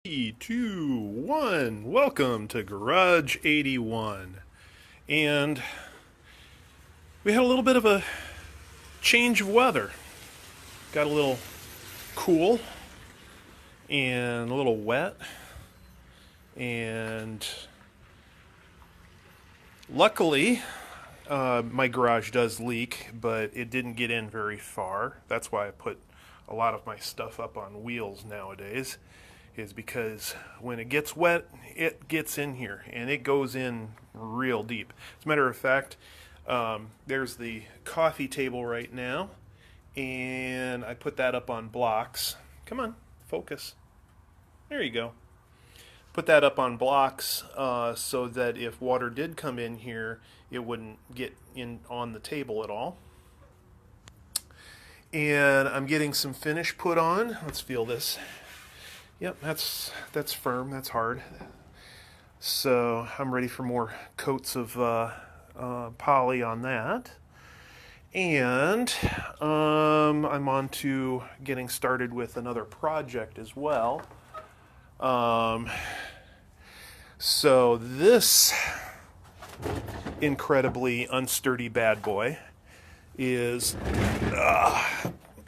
Three, two, one. Welcome to Garage 81. And we had a little bit of a change of weather. Got a little cool and a little wet. And luckily, my garage does leak, but it didn't get in very far. That's why I put a lot of my stuff up on wheels nowadays, is because when it gets wet, it gets in here and it goes in real deep. As a matter of fact, there's the coffee table right now, and I put that up on blocks. Come on, focus. There you go. Put that up on blocks so that if water did come in here, it wouldn't get in on the table at all. And I'm getting some finish put on. Let's feel this. Yep, that's firm. That's hard. So I'm ready for more coats of poly on that. And I'm on to getting started with another project as well. So this incredibly unsturdy bad boy is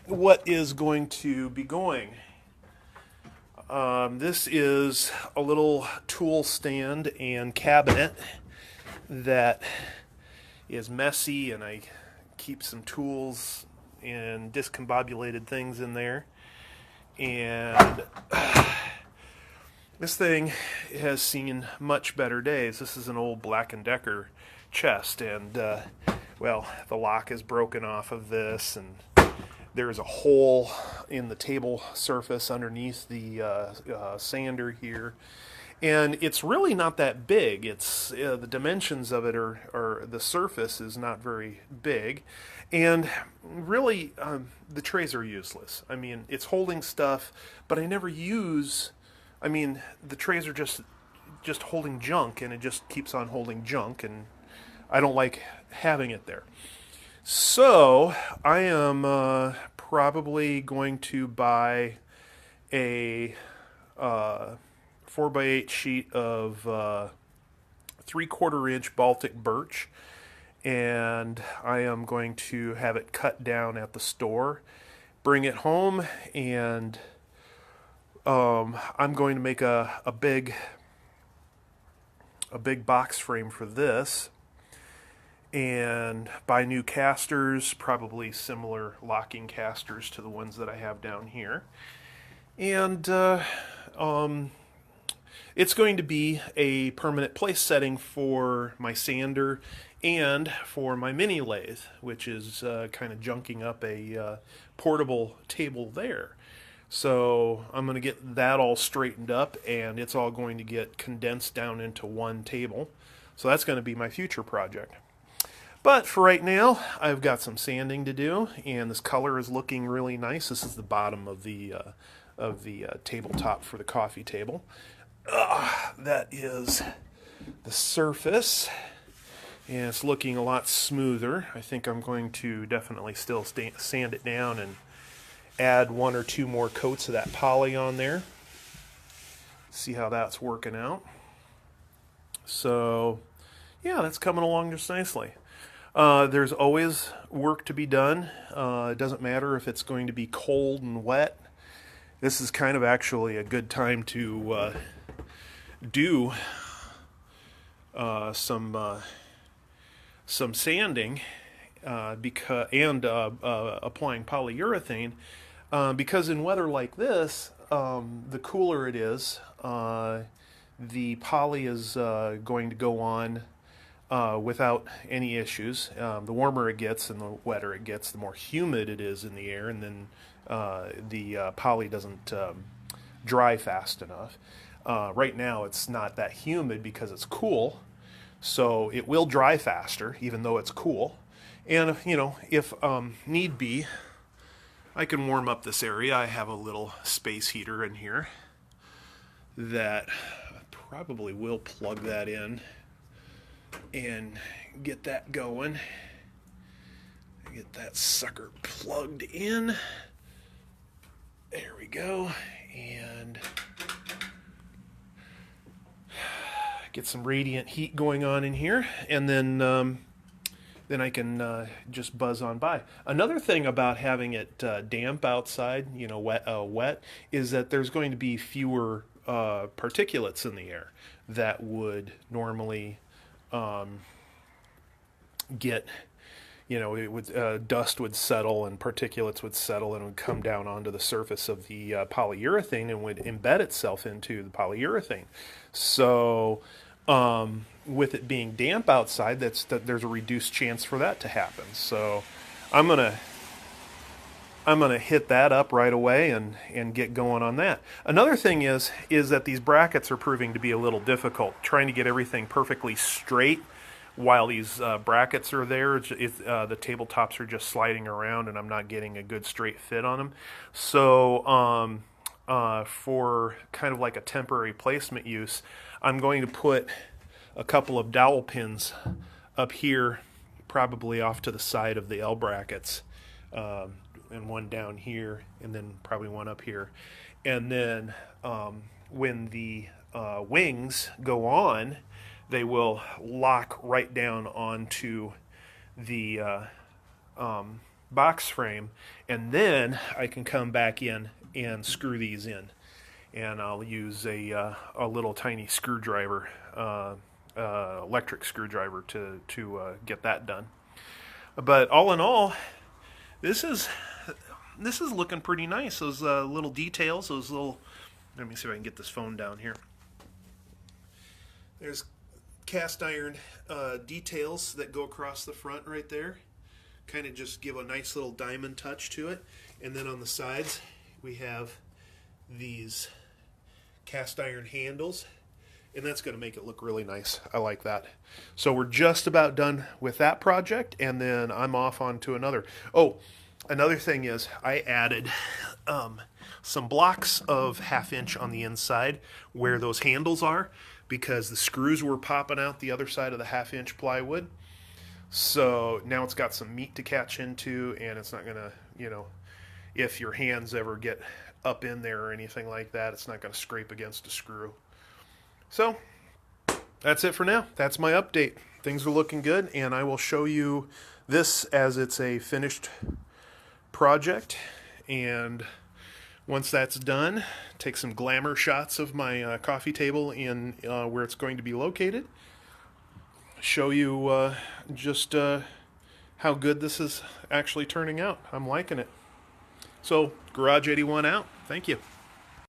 what is going to be going. This is a little tool stand and cabinet that is messy, and I keep some tools and discombobulated things in there. And this thing has seen much better days. This is an old Black & Decker chest, and well, the lock is broken off of this, and there's a hole in the table surface underneath the sander here. And it's really not that big. It's the dimensions of it are the surface is not very big, and really the trays are useless. I mean, it's holding stuff, but I never use. I mean, the trays are just holding junk, and it just keeps on holding junk, and I don't like having it there. So I am probably going to buy a 4x8 sheet of 3/4 inch Baltic birch, and I am going to have it cut down at the store, bring it home, and I'm going to make a big box frame for this, and buy new casters, probably similar locking casters to the ones that I have down here. And it's going to be a permanent place setting for my sander and for my mini lathe, which is kind of junking up a portable table there. So I'm going to get that all straightened up, and it's all going to get condensed down into one table. So that's going to be my future project. But for right now, I've got some sanding to do, and this color is looking really nice. This is the bottom of the tabletop for the coffee table. That is the surface, and it's looking a lot smoother. I think I'm going to definitely still sand it down and add one or two more coats of that poly on there. See how that's working out. So, yeah, that's coming along just nicely. There's always work to be done. It doesn't matter if it's going to be cold and wet. This is kind of actually a good time to do some sanding because applying polyurethane because in weather like this, the cooler it is, the poly is going to go on without any issues. The warmer it gets and the wetter it gets, the more humid it is in the air, and then the poly doesn't dry fast enough. Right now it's not that humid because it's cool, so it will dry faster even though it's cool. And if need be, I can warm up this area. I have a little space heater in here that I probably will plug that in and get that going. Get that sucker plugged in. There we go. And get some radiant heat going on in here, and then I can just buzz on by. Another thing about having it damp outside, wet, is that there's going to be fewer particulates in the air that would normally get, dust would settle and particulates would settle and would come down onto the surface of the polyurethane and would embed itself into the polyurethane. So with it being damp outside, there's a reduced chance for that to happen. So I'm gonna hit that up right away and get going on that. Another thing is that these brackets are proving to be a little difficult. Trying to get everything perfectly straight while these brackets are there, the tabletops are just sliding around and I'm not getting a good straight fit on them. So for kind of like a temporary placement use, I'm going to put a couple of dowel pins up here, probably off to the side of the L brackets, and one down here, and then probably one up here. And then when the wings go on, they will lock right down onto the box frame, and then I can come back in and screw these in. And I'll use a little tiny screwdriver, electric screwdriver, to get that done. But all in all, this is looking pretty nice. Those little details, those little. Let me see if I can get this phone down here. There's cast iron details that go across the front right there. Kind of just give a nice little diamond touch to it. And then on the sides, we have these cast iron handles. And that's going to make it look really nice. I like that. So we're just about done with that project, and then I'm off on to another. Oh, another thing is I added some blocks of 1/2 inch on the inside where those handles are, because the screws were popping out the other side of the 1/2 inch plywood. So now it's got some meat to catch into, and it's not going to, if your hands ever get up in there or anything like that, it's not going to scrape against a screw. So that's it for now. That's my update. Things are looking good, and I will show you this as it's a finished project. And once that's done, take some glamour shots of my coffee table in where it's going to be located. Show you just how good this is actually turning out. I'm liking it. So, Garage 81 out. Thank you.